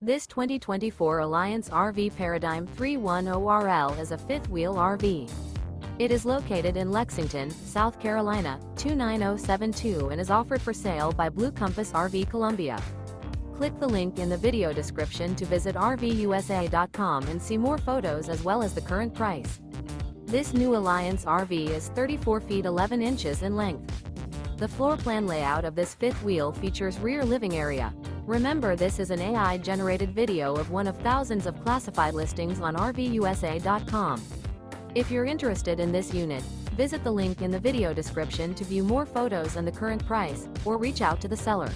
This 2024 Alliance RV Paradigm 310RL is a fifth-wheel RV. It is located in Lexington, South Carolina, 29072 and is offered for sale by Blue Compass RV Columbia. Click the link in the video description to visit RVUSA.com and see more photos as well as the current price. This new Alliance RV is 34 feet 11 inches in length. The floor plan layout of this fifth wheel features rear living area. Remember, this is an AI-generated video of one of thousands of classified listings on RVUSA.com. If you're interested in this unit, visit the link in the video description to view more photos and the current price, or reach out to the seller.